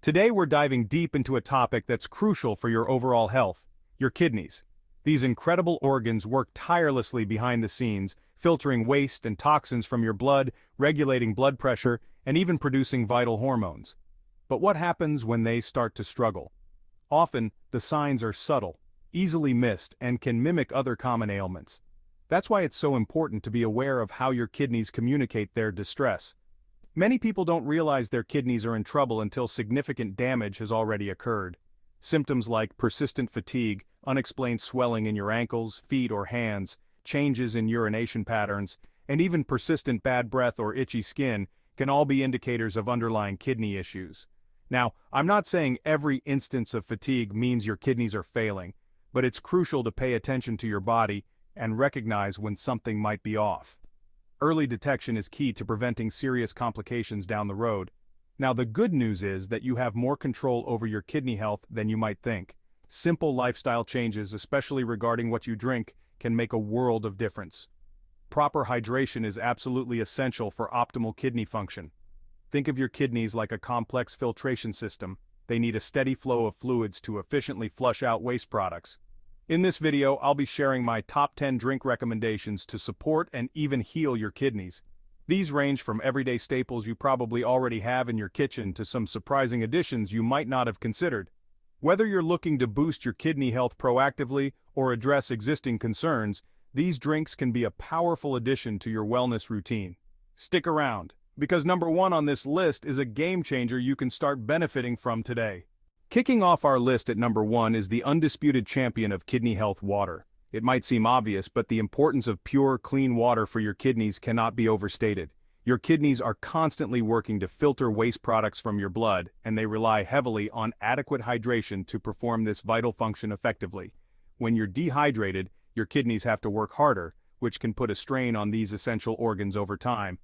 Today we're diving deep into a topic that's crucial for your overall health, your kidneys. These incredible organs work tirelessly behind the scenes, filtering waste and toxins from your blood, regulating blood pressure, and even producing vital hormones. But what happens when they start to struggle? Often, the signs are subtle, easily missed, and can mimic other common ailments. That's why it's so important to be aware of how your kidneys communicate their distress. Many people don't realize their kidneys are in trouble until significant damage has already occurred. Symptoms like persistent fatigue, unexplained swelling in your ankles, feet, or hands, changes in urination patterns, and even persistent bad breath or itchy skin can all be indicators of underlying kidney issues. Now, I'm not saying every instance of fatigue means your kidneys are failing, but it's crucial to pay attention to your body and recognize when something might be off. Early detection is key to preventing serious complications down the road. Now, the good news is that you have more control over your kidney health than you might think. Simple lifestyle changes, especially regarding what you drink, can make a world of difference. Proper hydration is absolutely essential for optimal kidney function. Think of your kidneys like a complex filtration system. They need a steady flow of fluids to efficiently flush out waste products. In this video, I'll be sharing my top 10 drink recommendations to support and even heal your kidneys. These range from everyday staples you probably already have in your kitchen to some surprising additions you might not have considered. Whether you're looking to boost your kidney health proactively or address existing concerns, these drinks can be a powerful addition to your wellness routine. Stick around, because number 1 on this list is a game changer you can start benefiting from today. Kicking off our list at number 1 is the undisputed champion of kidney health, water. It might seem obvious, but the importance of pure, clean water for your kidneys cannot be overstated. Your kidneys are constantly working to filter waste products from your blood, and they rely heavily on adequate hydration to perform this vital function effectively. When you're dehydrated, your kidneys have to work harder, which can put a strain on these essential organs over time.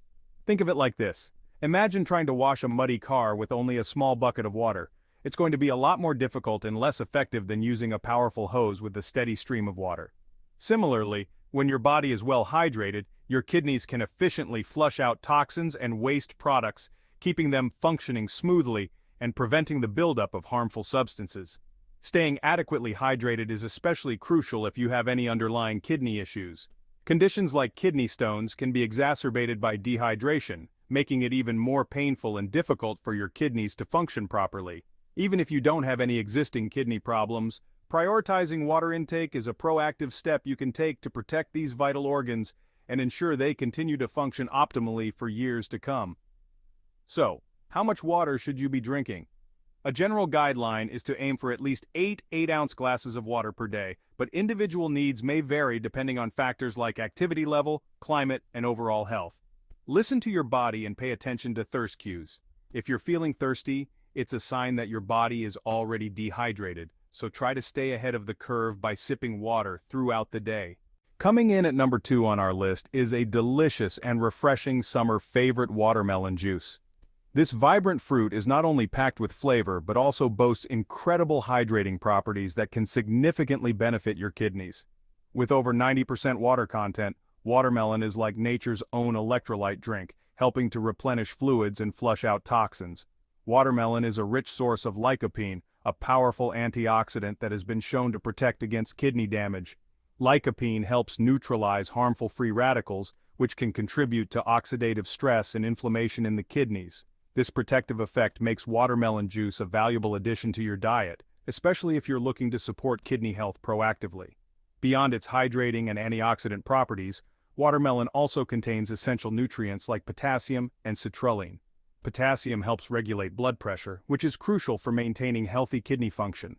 Think of it like this. Imagine trying to wash a muddy car with only a small bucket of water. It's going to be a lot more difficult and less effective than using a powerful hose with a steady stream of water. Similarly, when your body is well hydrated, your kidneys can efficiently flush out toxins and waste products, keeping them functioning smoothly and preventing the buildup of harmful substances. Staying adequately hydrated is especially crucial if you have any underlying kidney issues. Conditions like kidney stones can be exacerbated by dehydration, making it even more painful and difficult for your kidneys to function properly. Even if you don't have any existing kidney problems, prioritizing water intake is a proactive step you can take to protect these vital organs and ensure they continue to function optimally for years to come. So, how much water should you be drinking? A general guideline is to aim for at least 8 8-ounce glasses of water per day, but individual needs may vary depending on factors like activity level, climate, and overall health. Listen to your body and pay attention to thirst cues. If you're feeling thirsty, it's a sign that your body is already dehydrated, so try to stay ahead of the curve by sipping water throughout the day. Coming in at number 2 on our list is a delicious and refreshing summer favorite, watermelon juice. This vibrant fruit is not only packed with flavor but also boasts incredible hydrating properties that can significantly benefit your kidneys. With over 90% water content, watermelon is like nature's own electrolyte drink, helping to replenish fluids and flush out toxins. Watermelon is a rich source of lycopene, a powerful antioxidant that has been shown to protect against kidney damage. Lycopene helps neutralize harmful free radicals, which can contribute to oxidative stress and inflammation in the kidneys. This protective effect makes watermelon juice a valuable addition to your diet, especially if you're looking to support kidney health proactively. Beyond its hydrating and antioxidant properties, watermelon also contains essential nutrients like potassium and citrulline. Potassium helps regulate blood pressure, which is crucial for maintaining healthy kidney function.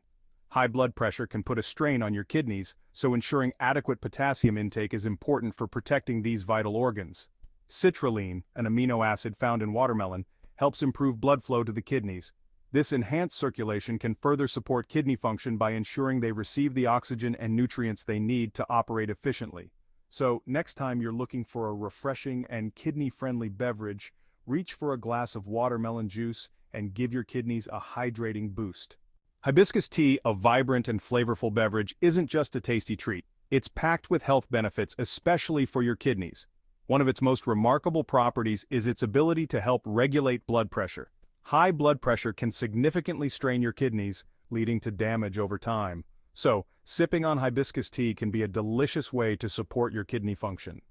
High blood pressure can put a strain on your kidneys, so ensuring adequate potassium intake is important for protecting these vital organs. Citrulline, an amino acid found in watermelon, helps improve blood flow to the kidneys. This enhanced circulation can further support kidney function by ensuring they receive the oxygen and nutrients they need to operate efficiently. So, next time you're looking for a refreshing and kidney-friendly beverage, reach for a glass of watermelon juice and give your kidneys a hydrating boost. Hibiscus tea, a vibrant and flavorful beverage, isn't just a tasty treat. It's packed with health benefits, especially for your kidneys. One of its most remarkable properties is its ability to help regulate blood pressure. High blood pressure can significantly strain your kidneys, leading to damage over time. So, sipping on hibiscus tea can be a delicious way to support your kidney function.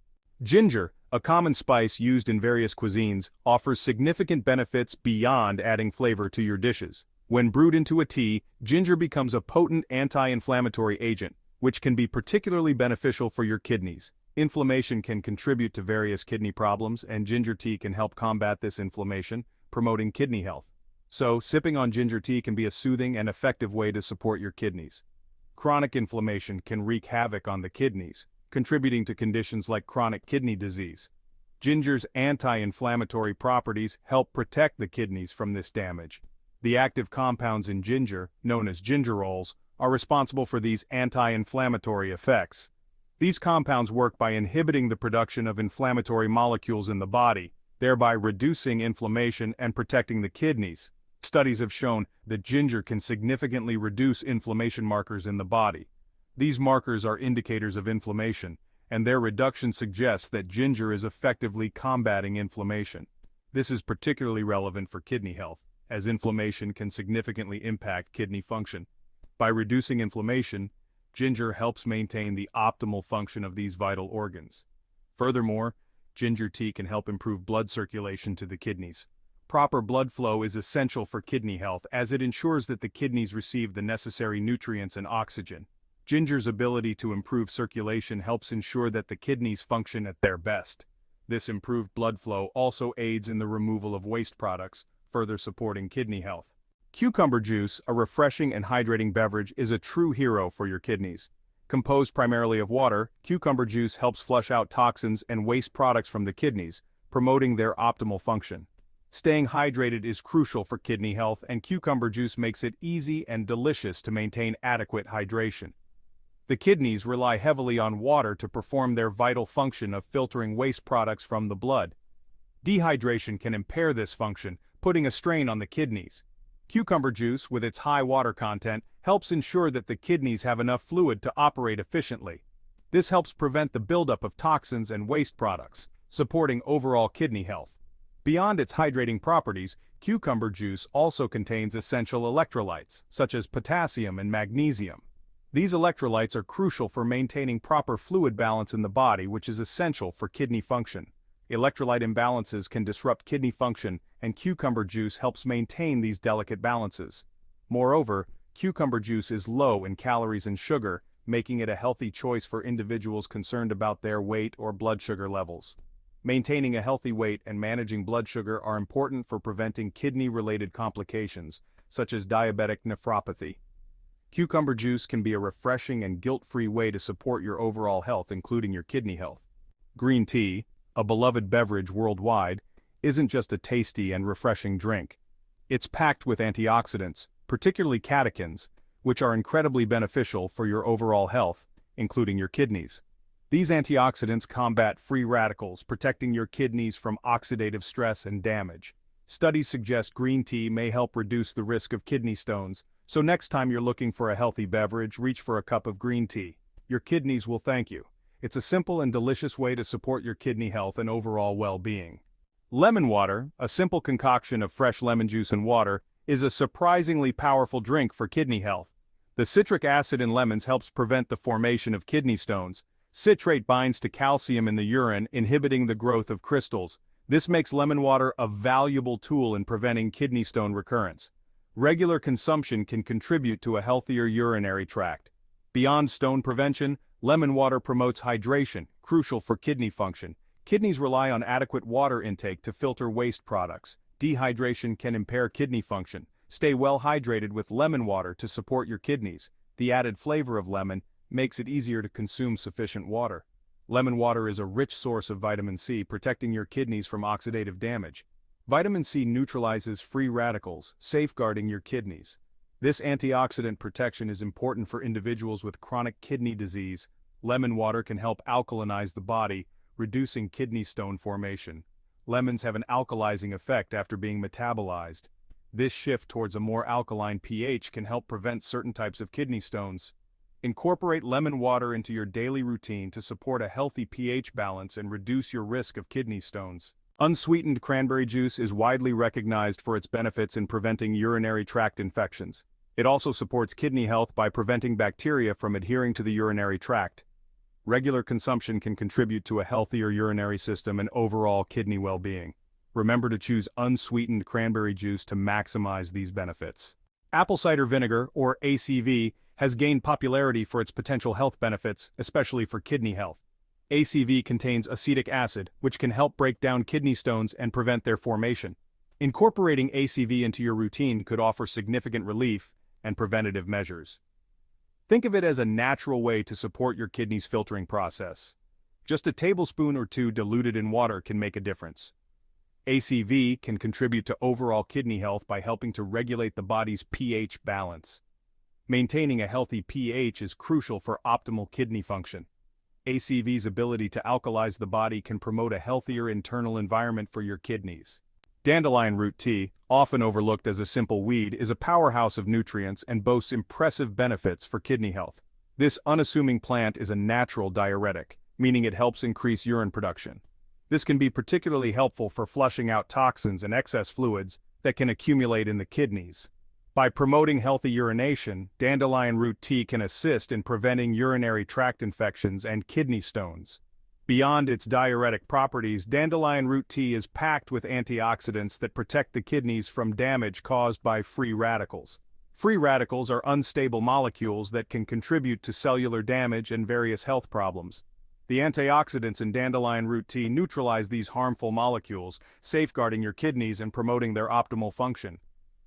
Ginger, a common spice used in various cuisines, offers significant benefits beyond adding flavor to your dishes. When brewed into a tea, ginger becomes a potent anti-inflammatory agent, which can be particularly beneficial for your kidneys. Inflammation can contribute to various kidney problems, and ginger tea can help combat this inflammation, promoting kidney health. So, sipping on ginger tea can be a soothing and effective way to support your kidneys. Chronic inflammation can wreak havoc on the kidneys, contributing to conditions like chronic kidney disease. Ginger's anti-inflammatory properties help protect the kidneys from this damage. The active compounds in ginger, known as gingerols, are responsible for these anti-inflammatory effects. These compounds work by inhibiting the production of inflammatory molecules in the body, thereby reducing inflammation and protecting the kidneys. Studies have shown that ginger can significantly reduce inflammation markers in the body. These markers are indicators of inflammation, and their reduction suggests that ginger is effectively combating inflammation. This is particularly relevant for kidney health, as inflammation can significantly impact kidney function. By reducing inflammation, ginger helps maintain the optimal function of these vital organs. Furthermore, ginger tea can help improve blood circulation to the kidneys. Proper blood flow is essential for kidney health as it ensures that the kidneys receive the necessary nutrients and oxygen. Ginger's ability to improve circulation helps ensure that the kidneys function at their best. This improved blood flow also aids in the removal of waste products, further supporting kidney health. Cucumber juice, a refreshing and hydrating beverage, is a true hero for your kidneys. Composed primarily of water, cucumber juice helps flush out toxins and waste products from the kidneys, promoting their optimal function. Staying hydrated is crucial for kidney health, and cucumber juice makes it easy and delicious to maintain adequate hydration. The kidneys rely heavily on water to perform their vital function of filtering waste products from the blood. Dehydration can impair this function, putting a strain on the kidneys. Cucumber juice, with its high water content, helps ensure that the kidneys have enough fluid to operate efficiently. This helps prevent the buildup of toxins and waste products, supporting overall kidney health. Beyond its hydrating properties, cucumber juice also contains essential electrolytes, such as potassium and magnesium. These electrolytes are crucial for maintaining proper fluid balance in the body, which is essential for kidney function. Electrolyte imbalances can disrupt kidney function, and cucumber juice helps maintain these delicate balances. Moreover, cucumber juice is low in calories and sugar, making it a healthy choice for individuals concerned about their weight or blood sugar levels. Maintaining a healthy weight and managing blood sugar are important for preventing kidney-related complications, such as diabetic nephropathy. Cucumber juice can be a refreshing and guilt-free way to support your overall health, including your kidney health. Green tea, a beloved beverage worldwide, isn't just a tasty and refreshing drink. It's packed with antioxidants, particularly catechins, which are incredibly beneficial for your overall health, including your kidneys. These antioxidants combat free radicals, protecting your kidneys from oxidative stress and damage. Studies suggest green tea may help reduce the risk of kidney stones, so next time you're looking for a healthy beverage, reach for a cup of green tea. Your kidneys will thank you. It's a simple and delicious way to support your kidney health and overall well-being. Lemon water, a simple concoction of fresh lemon juice and water, is a surprisingly powerful drink for kidney health. The citric acid in lemons helps prevent the formation of kidney stones. Citrate binds to calcium in the urine, inhibiting the growth of crystals. This makes lemon water a valuable tool in preventing kidney stone recurrence. Regular consumption can contribute to a healthier urinary tract. Beyond stone prevention, lemon water promotes hydration, crucial for kidney function. Kidneys rely on adequate water intake to filter waste products. Dehydration can impair kidney function. Stay well hydrated with lemon water to support your kidneys. The added flavor of lemon makes it easier to consume sufficient water. Lemon water is a rich source of vitamin C, protecting your kidneys from oxidative damage. Vitamin C neutralizes free radicals, safeguarding your kidneys. This antioxidant protection is important for individuals with chronic kidney disease. Lemon water can help alkalinize the body, reducing kidney stone formation. Lemons have an alkalizing effect after being metabolized. This shift towards a more alkaline pH can help prevent certain types of kidney stones. Incorporate lemon water into your daily routine to support a healthy pH balance and reduce your risk of kidney stones. Unsweetened cranberry juice is widely recognized for its benefits in preventing urinary tract infections. It also supports kidney health by preventing bacteria from adhering to the urinary tract. Regular consumption can contribute to a healthier urinary system and overall kidney well-being. Remember to choose unsweetened cranberry juice to maximize these benefits. Apple cider vinegar, or ACV, has gained popularity for its potential health benefits, especially for kidney health. ACV contains acetic acid, which can help break down kidney stones and prevent their formation. Incorporating ACV into your routine could offer significant relief and preventative measures. Think of it as a natural way to support your kidney's filtering process. Just a tablespoon or two diluted in water can make a difference. ACV can contribute to overall kidney health by helping to regulate the body's pH balance. Maintaining a healthy pH is crucial for optimal kidney function. ACV's ability to alkalize the body can promote a healthier internal environment for your kidneys. Dandelion root tea, often overlooked as a simple weed, is a powerhouse of nutrients and boasts impressive benefits for kidney health. This unassuming plant is a natural diuretic, meaning it helps increase urine production. This can be particularly helpful for flushing out toxins and excess fluids that can accumulate in the kidneys. By promoting healthy urination, dandelion root tea can assist in preventing urinary tract infections and kidney stones. Beyond its diuretic properties, dandelion root tea is packed with antioxidants that protect the kidneys from damage caused by free radicals. Free radicals are unstable molecules that can contribute to cellular damage and various health problems. The antioxidants in dandelion root tea neutralize these harmful molecules, safeguarding your kidneys and promoting their optimal function.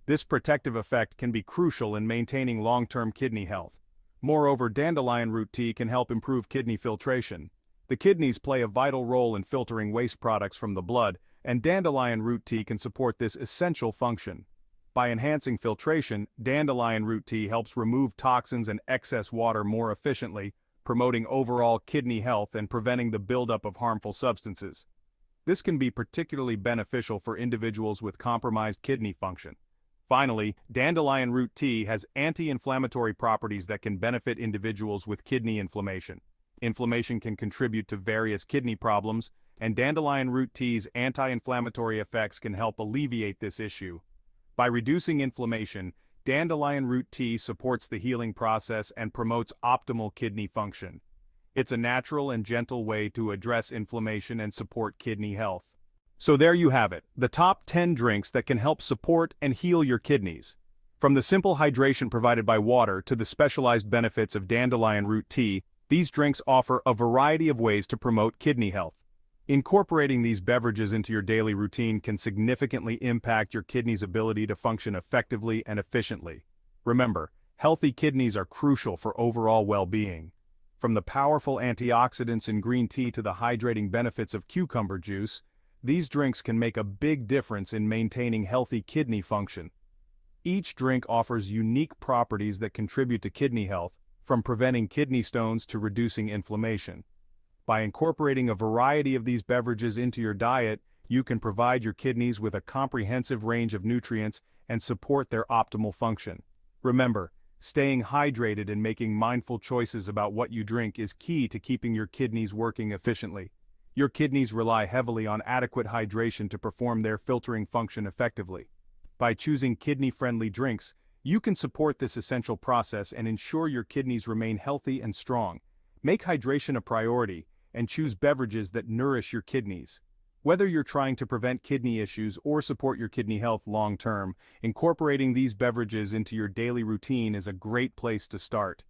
This protective effect can be crucial in maintaining long-term kidney health. Moreover, dandelion root tea can help improve kidney filtration. The kidneys play a vital role in filtering waste products from the blood, and dandelion root tea can support this essential function. By enhancing filtration, dandelion root tea helps remove toxins and excess water more efficiently, promoting overall kidney health and preventing the buildup of harmful substances. This can be particularly beneficial for individuals with compromised kidney function. Finally, dandelion root tea has anti-inflammatory properties that can benefit individuals with kidney inflammation. Inflammation can contribute to various kidney problems, and dandelion root tea's anti-inflammatory effects can help alleviate this issue. By reducing inflammation, dandelion root tea supports the healing process and promotes optimal kidney function. It's a natural and gentle way to address inflammation and support kidney health. So there you have it, the top 10 drinks that can help support and heal your kidneys. From the simple hydration provided by water to the specialized benefits of dandelion root tea, these drinks offer a variety of ways to promote kidney health. Incorporating these beverages into your daily routine can significantly impact your kidneys' ability to function effectively and efficiently. Remember, healthy kidneys are crucial for overall well-being. From the powerful antioxidants in green tea to the hydrating benefits of cucumber juice, these drinks can make a big difference in maintaining healthy kidney function. Each drink offers unique properties that contribute to kidney health, from preventing kidney stones to reducing inflammation. By incorporating a variety of these beverages into your diet, you can provide your kidneys with a comprehensive range of nutrients and support their optimal function. Remember, staying hydrated and making mindful choices about what you drink is key to keeping your kidneys working efficiently. Your kidneys rely heavily on adequate hydration to perform their filtering function effectively. By choosing kidney-friendly drinks, you can support this essential process and ensure your kidneys remain healthy and strong. Make hydration a priority, and choose beverages that nourish your kidneys. Whether you're trying to prevent kidney issues or support your kidney health long-term, incorporating these beverages into your daily routine is a great place to start.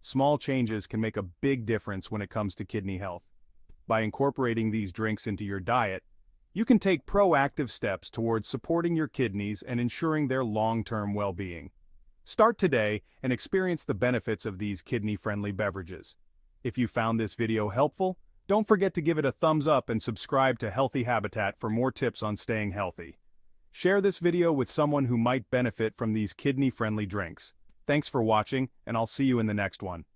Small changes can make a big difference when it comes to kidney health. By incorporating these drinks into your diet, you can take proactive steps towards supporting your kidneys and ensuring their long-term well-being. Start today and experience the benefits of these kidney-friendly beverages. If you found this video helpful, don't forget to give it a thumbs up and subscribe to Healthy Habitat for more tips on staying healthy. Share this video with someone who might benefit from these kidney-friendly drinks. Thanks for watching, and I'll see you in the next one.